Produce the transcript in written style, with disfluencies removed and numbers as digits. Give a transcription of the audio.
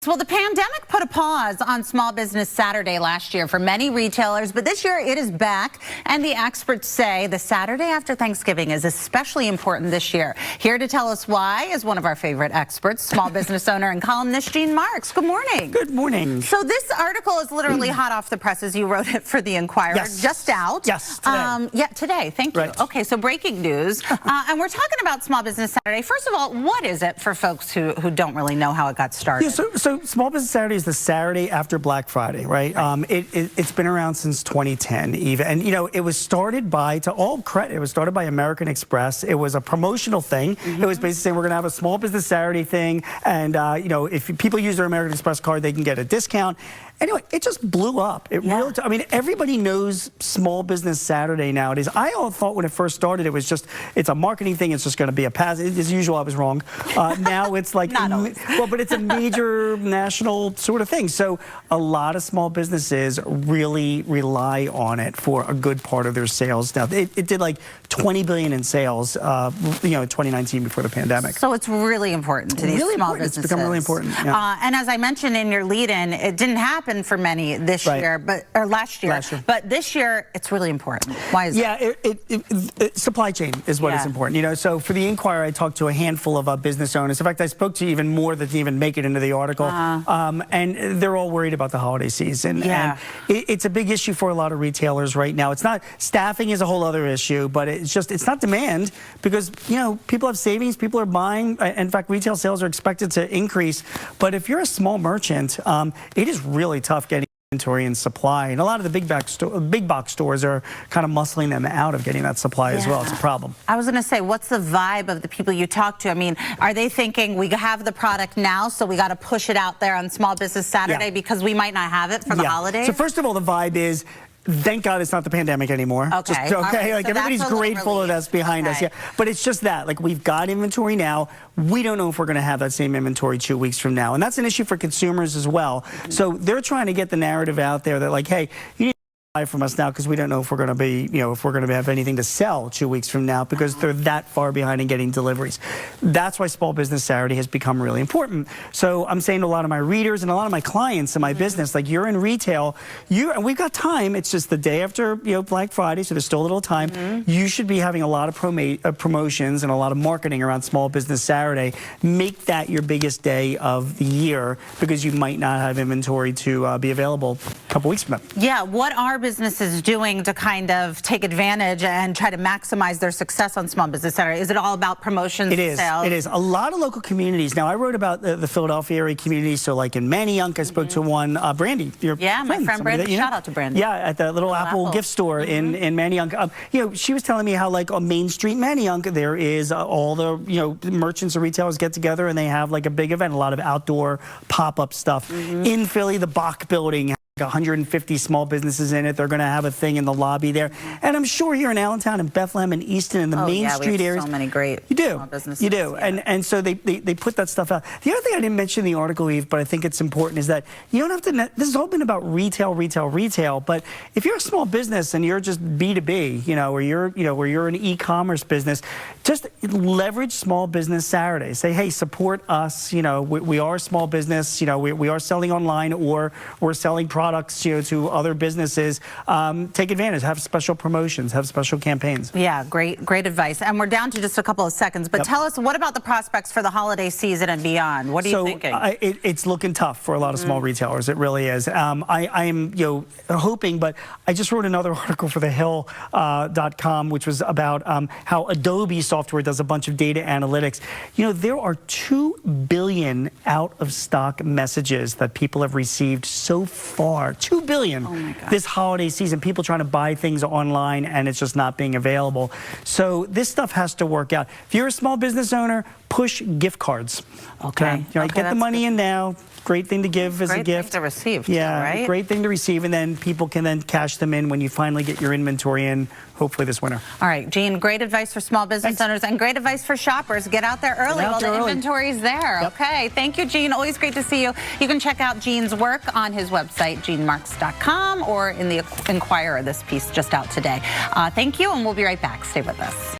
Well, the pandemic put a pause on Small Business Saturday last year for many retailers, but this year it is back, and the experts say the Saturday after Thanksgiving is especially important this year. Here to tell us why is one of our favorite experts, small business owner and columnist Gene Marks. Good morning. Good morning. So this article is literally hot off the presses. You wrote it for the Inquirer, just out. Yes, today. Yeah, today. Thank you. Right. Okay, so breaking news, and we're talking about Small Business Saturday. First of all, what is it for folks who don't really know how it got started? Yeah, so Small Business Saturday is the Saturday after Black Friday, right? It's been around since 2010, Eve. And, you know, it was started by, to all credit, it was started by American Express. It was a promotional thing. It was basically saying we're going to have a Small Business Saturday thing. And, you know, if people use their American Express card, they can get a discount. Anyway, it just blew up. Really, I mean, everybody knows Small Business Saturday nowadays. I all thought when it first started, it was just, it's a marketing thing. It's just going to be a pass. As usual, I was wrong. Now it's like, well, but it's a major national sort of thing. So a lot of small businesses really rely on it for a good part of their sales. Now, it did like 20 billion in sales, you know, in 2019 before the pandemic. So it's really important to these small businesses. It's become really important. Yeah. And as I mentioned in your lead-in, it didn't happen for many this year, or last year. But this year, it's really important. Why is that? Yeah, supply chain is what is important. You know, so for the Inquirer, I talked to a handful of business owners. In fact, I spoke to even more that didn't even make it into the article. And they're all worried about the holiday season. And it's a big issue for a lot of retailers right now. It's not, staffing is a whole other issue, but it's just, it's not demand because, you know, people have savings, people are buying. In fact, retail sales are expected to increase. But if you're a small merchant, it is really tough getting inventory and supply, and a lot of the big box stores are kind of muscling them out of getting that supply as well. It's a problem. I was going to say, what's the vibe of the people you talk to? I mean, are they thinking we have the product now, so we got to push it out there on Small Business Saturday because we might not have it for the holidays? So first of all, the vibe is, thank God it's not the pandemic anymore. Okay. Just, okay. Like, so everybody's grateful that that's behind us. Yeah. But it's just that. Like, we've got inventory now. We don't know if we're going to have that same inventory 2 weeks from now. And that's an issue for consumers as well. So they're trying to get the narrative out there that, like, hey, you need to buy from us now because we don't know if we're going to be, you know, if we're going to have anything to sell 2 weeks from now because they're that far behind in getting deliveries. That's why Small Business Saturday has become really important. So I'm saying to a lot of my readers and a lot of my clients in my business, like, you're in retail, and we've got time. It's just the day after, you know, Black Friday, so there's still a little time. You should be having a lot of promotions and a lot of marketing around Small Business Saturday. Make that your biggest day of the year because you might not have inventory to be available a couple weeks from now. Yeah, what are businesses doing to kind of take advantage and try to maximize their success on Small Business Saturday? Is it all about promotions? It is. Sales? It is. A lot of local communities. Now, I wrote about the Philadelphia area community. So, like in Manayunk, I spoke to one, Brandy. My friend Brandy. Shout out to Brandy. Yeah, at the little Apple gift store in Manayunk. You know, she was telling me how, like, on Main Street, Manayunk, there is all the, you know, merchants or retailers get together and they have like a big event, a lot of outdoor pop-up stuff. In Philly, the Bach building, 150 small businesses in it. They're going to have a thing in the lobby there. And I'm sure here in Allentown and Bethlehem and Easton and the Main Street areas. So many great small businesses. You do. And so they put that stuff out. The other thing I didn't mention in the article, Eve, but I think it's important is that you don't have to, this has all been about retail, but if you're a small business and you're just B2B, you know, or you're an e-commerce business, just leverage Small Business Saturday. Say, hey, support us. You know, we are a small business. You know, we are selling online or we're selling products, you know, to other businesses. Take advantage, have special promotions, have special campaigns. Yeah, great advice. And we're down to just a couple of seconds, but tell us, what about the prospects for the holiday season and beyond? What are you thinking? It's looking tough for a lot of small retailers. It really is. I am, you know, hoping, but I just wrote another article for thehill.com, which was about how Adobe software does a bunch of data analytics. You know, there are 2 billion out of stock messages that people have received so far. 2 billion this holiday season. People trying to buy things online and it's just not being available. So this stuff has to work out. If you're a small business owner, push gift cards. Okay. You know, get the money in now. Great thing to give as a gift. Great thing to receive. Yeah, right? Great thing to receive, and then people can then cash them in when you finally get your inventory in, hopefully this winter. All right, Gene, great advice for small business owners and great advice for shoppers. Get out there early while the inventory's there. Okay, thank you, Gene. Always great to see you. You can check out Gene's work on his website, genemarks.com, or in the Inquirer, this piece just out today. Thank you, and we'll be right back. Stay with us.